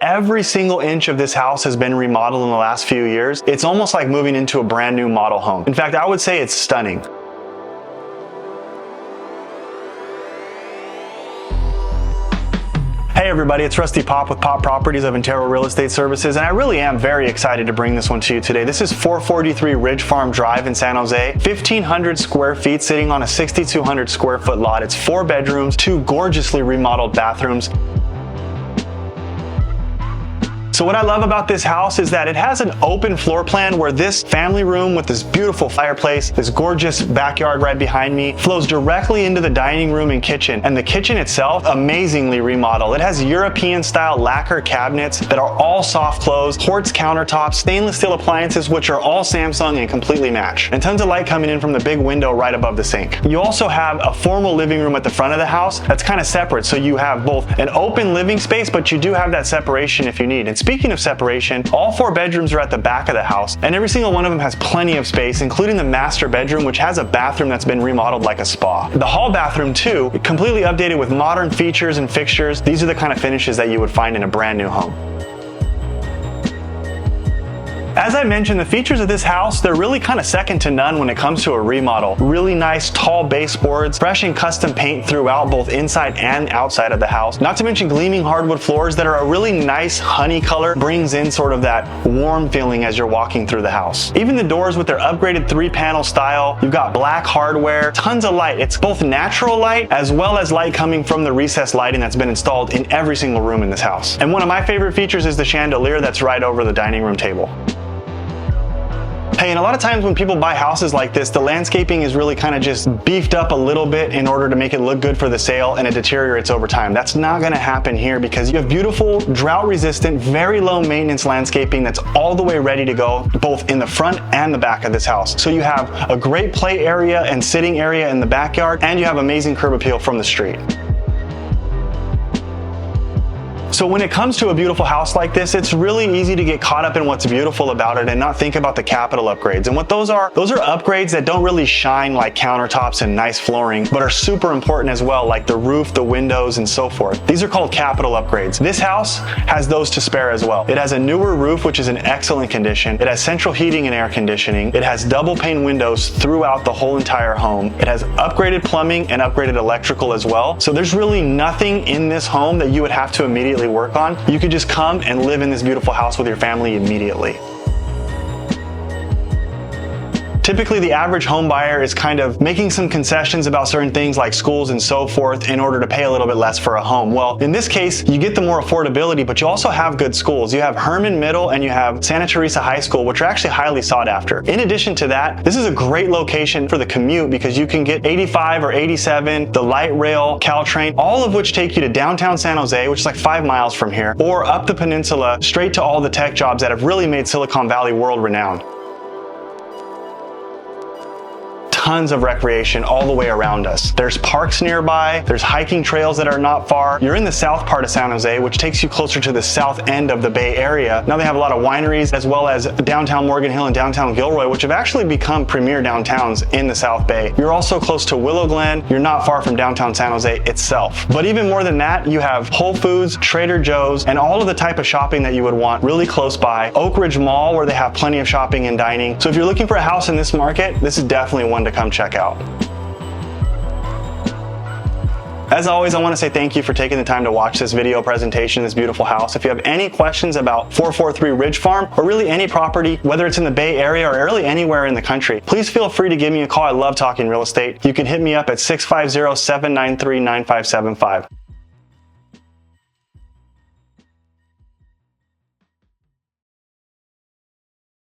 Every single inch of this house has been remodeled in the last few years. It's almost like moving into a brand new model home. In fact, I would say it's stunning. Hey everybody, it's Rusty Pop with Pop Properties of Intero Real Estate Services, and I really am very excited to bring this one to you today. This is 443 Ridgefarm Drive in San Jose, 1,500 square feet sitting on a 6,200 square foot lot. It's 4 bedrooms, 2 gorgeously remodeled bathrooms. So what I love about this house is that it has an open floor plan where this family room with this beautiful fireplace, this gorgeous backyard right behind me, flows directly into the dining room and kitchen. And the kitchen itself, amazingly remodeled. It has European style lacquer cabinets that are all soft close, quartz countertops, stainless steel appliances which are all Samsung and completely match. And tons of light coming in from the big window right above the sink. You also have a formal living room at the front of the house that's kind of separate. So you have both an open living space, but you do have that separation if you need. And speaking of separation, all 4 bedrooms are at the back of the house, and every single one of them has plenty of space, including the master bedroom, which has a bathroom that's been remodeled like a spa. The hall bathroom too, completely updated with modern features and fixtures. These are the kind of finishes that you would find in a brand new home. As I mentioned, the features of this house, they're really kind of second to none when it comes to a remodel. Really nice tall baseboards, fresh and custom paint throughout both inside and outside of the house. Not to mention gleaming hardwood floors that are a really nice honey color, brings in sort of that warm feeling as you're walking through the house. Even the doors with their upgraded 3-panel style, you've got black hardware, tons of light. It's both natural light as well as light coming from the recessed lighting that's been installed in every single room in this house. And one of my favorite features is the chandelier that's right over the dining room table. Hey, and a lot of times when people buy houses like this, the landscaping is really kind of just beefed up a little bit in order to make it look good for the sale, and it deteriorates over time. That's not going to happen here because you have beautiful, drought-resistant, very low maintenance landscaping that's all the way ready to go, both in the front and the back of this house. So you have a great play area and sitting area in the backyard, and you have amazing curb appeal from the street. So when it comes to a beautiful house like this, it's really easy to get caught up in what's beautiful about it and not think about the capital upgrades. And what those are upgrades that don't really shine like countertops and nice flooring, but are super important as well, like the roof, the windows, and so forth. These are called capital upgrades. This house has those to spare as well. It has a newer roof, which is in excellent condition. It has central heating and air conditioning. It has double pane windows throughout the whole entire home. It has upgraded plumbing and upgraded electrical as well. So there's really nothing in this home that you would have to immediately work on. You could just come and live in this beautiful house with your family immediately. Typically, the average home buyer is kind of making some concessions about certain things like schools and so forth in order to pay a little bit less for a home. Well, in this case, you get the more affordability, but you also have good schools. You have Herman Middle and you have Santa Teresa High School, which are actually highly sought after. In addition to that, this is a great location for the commute because you can get 85 or 87, the light rail, Caltrain, all of which take you to downtown San Jose, which is like 5 miles from here, or up the peninsula, straight to all the tech jobs that have really made Silicon Valley world renowned. Tons of recreation all the way around us. There's parks nearby, there's hiking trails that are not far. You're in the south part of San Jose, which takes you closer to the south end of the Bay Area. Now they have a lot of wineries as well as downtown Morgan Hill and downtown Gilroy, which have actually become premier downtowns in the South Bay. You're also close to Willow Glen. You're not far from downtown San Jose itself. But even more than that, you have Whole Foods, Trader Joe's, and all of the type of shopping that you would want really close by. Oakridge Mall, where they have plenty of shopping and dining. So if you're looking for a house in this market, this is definitely one to come check out. As always, I want to say thank you for taking the time to watch this video presentation of this beautiful house. If you have any questions about 443 Ridgefarm or really any property, whether it's in the Bay Area or really anywhere in the country, please feel free to give me a call. I love talking real estate. You can hit me up at 650-793-9575.